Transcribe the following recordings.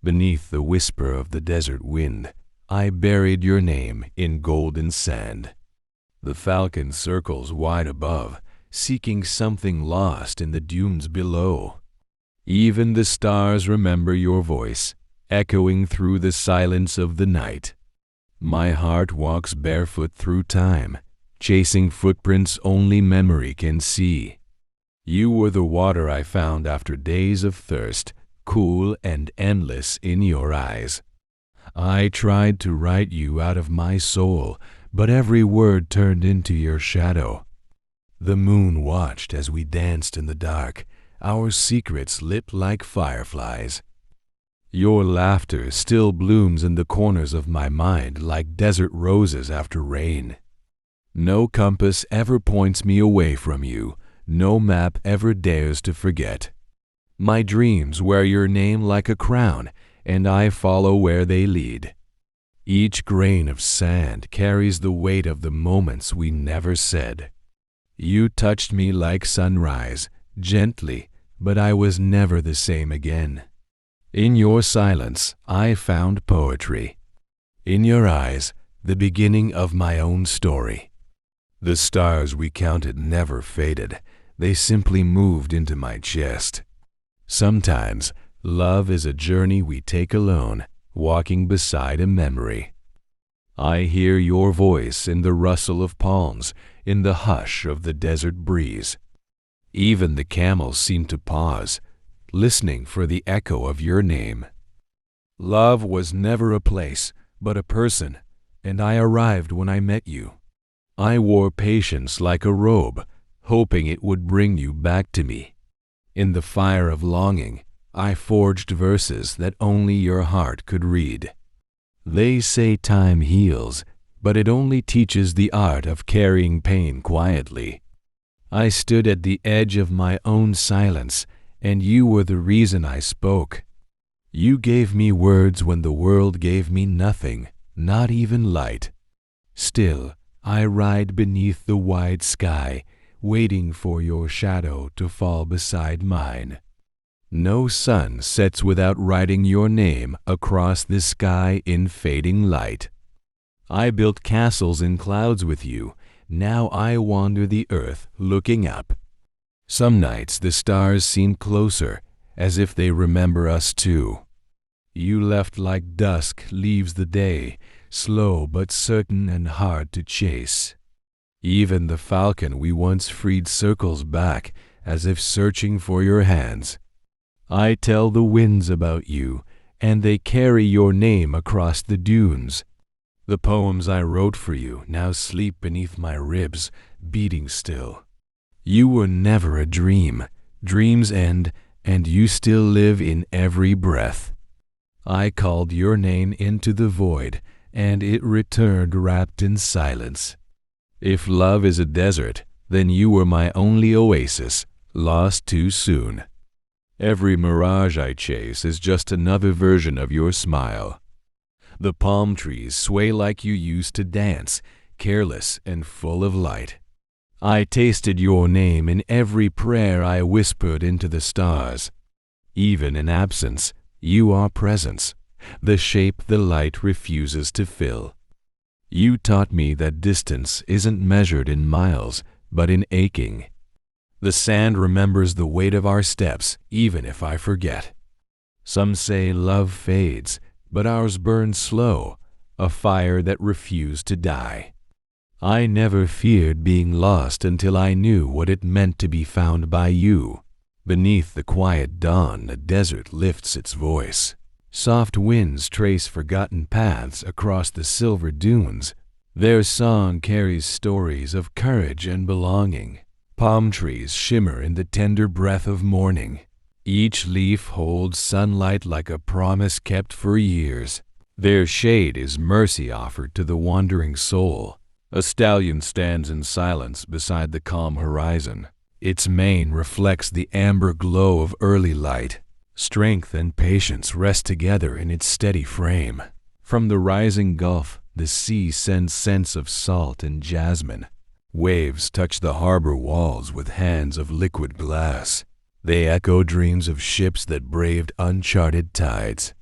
Beneath the whisper of the desert wind, I buried your name in golden sand. The falcon circles wide above, seeking something lost in the dunes below. Even the stars remember your voice, echoing through the silence of the night. My heart walks barefoot through time, chasing footprints only memory can see. You were the water I found after days of thirst, cool and endless in your eyes. I tried to write you out of my soul, but every word turned into your shadow. The moon watched as we danced in the dark, our secrets lit like fireflies. Your laughter still blooms in the corners of my mind like desert roses after rain. No compass ever points me away from you, no map ever dares to forget. My dreams wear your name like a crown, and I follow where they lead. Each grain of sand carries the weight of the moments we never said. You touched me like sunrise, gently, but I was never the same again. In your silence, I found poetry. In your eyes, the beginning of my own story. The stars we counted never faded. They simply moved into my chest. Sometimes, love is a journey we take alone, walking beside a memory. I hear your voice in the rustle of palms, in the hush of the desert breeze. Even the camels seem to pause, listening for the echo of your name. Love was never a place, but a person, and I arrived when I met you. I wore patience like a robe, hoping it would bring you back to me. In the fire of longing, I forged verses that only your heart could read. They say time heals, but it only teaches the art of carrying pain quietly. I stood at the edge of my own silence, and you were the reason I spoke. You gave me words when the world gave me nothing, not even light. Still, I ride beneath the wide sky, waiting for your shadow to fall beside mine. No sun sets without writing your name across the sky in fading light. I built castles in clouds with you. Now I wander the earth looking up. Some nights the stars seem closer, as if they remember us too. You left like dusk leaves the day, slow but certain and hard to chase. Even the falcon we once freed circles back, as if searching for your hands. I tell the winds about you, and they carry your name across the dunes. The poems I wrote for you now sleep beneath my ribs, beating still. You were never a dream. Dreams end, and you still live in every breath. I called your name into the void, and it returned wrapped in silence. If love is a desert, then you were my only oasis, lost too soon. Every mirage I chase is just another version of your smile. The palm trees sway like you used to dance, careless and full of light. I tasted your name in every prayer I whispered into the stars. Even in absence, you are presence, the shape the light refuses to fill. You taught me that distance isn't measured in miles, but in aching. The sand remembers the weight of our steps, even if I forget. Some say love fades, but ours burns slow, a fire that refused to die. I never feared being lost until I knew what it meant to be found by you. Beneath the quiet dawn, the desert lifts its voice. Soft winds trace forgotten paths across the silver dunes. Their song carries stories of courage and belonging. Palm trees shimmer in the tender breath of morning. Each leaf holds sunlight like a promise kept for years. Their shade is mercy offered to the wandering soul. A stallion stands in silence beside the calm horizon. Its mane reflects the amber glow of early light. Strength and patience rest together in its steady frame. From the rising gulf, the sea sends scents of salt and jasmine. Waves touch the harbor walls with hands of liquid glass. They echo dreams of ships that braved uncharted tides.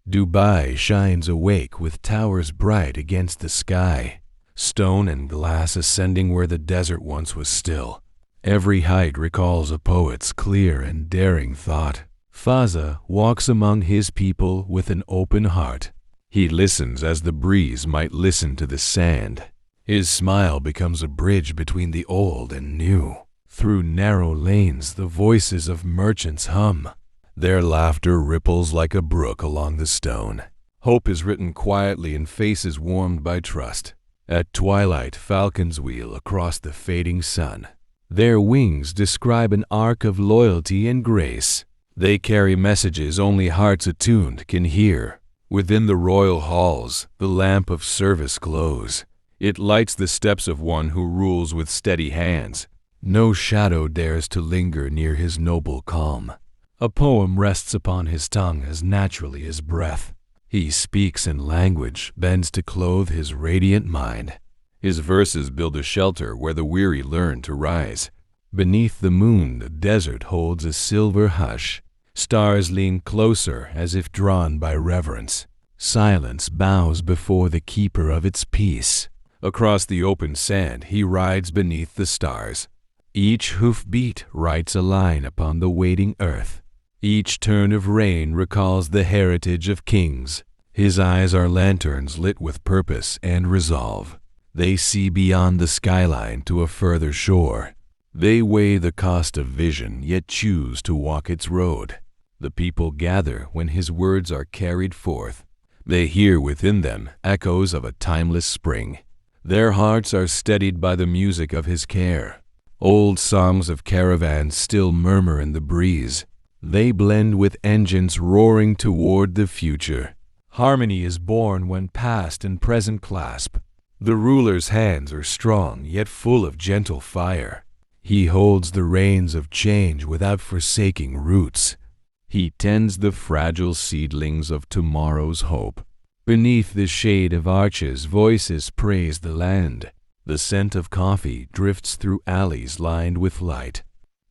Dubai shines awake with towers bright against the sky, stone and glass ascending where the desert once was still. Every height recalls a poet's clear and daring thought. Fazza walks among his people with an open heart. He listens as the breeze might listen to the sand. His smile becomes a bridge between the old and new. Through narrow lanes the voices of merchants hum. Their laughter ripples like a brook along the stone. Hope is written quietly in faces warmed by trust. At twilight, falcons wheel across the fading sun. Their wings describe an arc of loyalty and grace. They carry messages only hearts attuned can hear. Within the royal halls, the lamp of service glows. It lights the steps of one who rules with steady hands. No shadow dares to linger near his noble calm. A poem rests upon his tongue as naturally as breath. He speaks in language, bends to clothe his radiant mind. His verses build a shelter where the weary learn to rise. Beneath the moon, the desert holds a silver hush. Stars lean closer as if drawn by reverence. Silence bows before the keeper of its peace. Across the open sand, he rides beneath the stars. Each hoofbeat writes a line upon the waiting earth. Each turn of rain recalls the heritage of kings. His eyes are lanterns lit with purpose and resolve. They see beyond the skyline to a further shore. They weigh the cost of vision, yet choose to walk its road. The people gather when his words are carried forth. They hear within them echoes of a timeless spring. Their hearts are steadied by the music of his care. Old songs of caravans still murmur in the breeze. They blend with engines roaring toward the future. Harmony is born when past and present clasp. The ruler's hands are strong, yet full of gentle fire. He holds the reins of change without forsaking roots. He tends the fragile seedlings of tomorrow's hope. Beneath the shade of arches, voices praise the land. The scent of coffee drifts through alleys lined with light.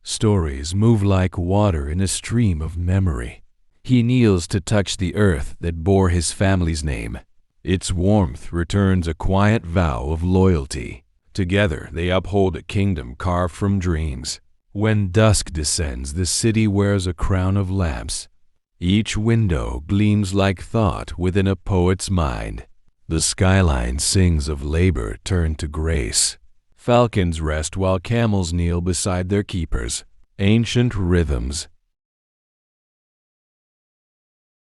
Stories move like water in a stream of memory. He kneels to touch the earth that bore his family's name. Its warmth returns a quiet vow of loyalty. Together they uphold a kingdom carved from dreams. When dusk descends, the city wears a crown of lamps. Each window gleams like thought within a poet's mind. The skyline sings of labor turned to grace. Falcons rest while camels kneel beside their keepers. Ancient rhythms,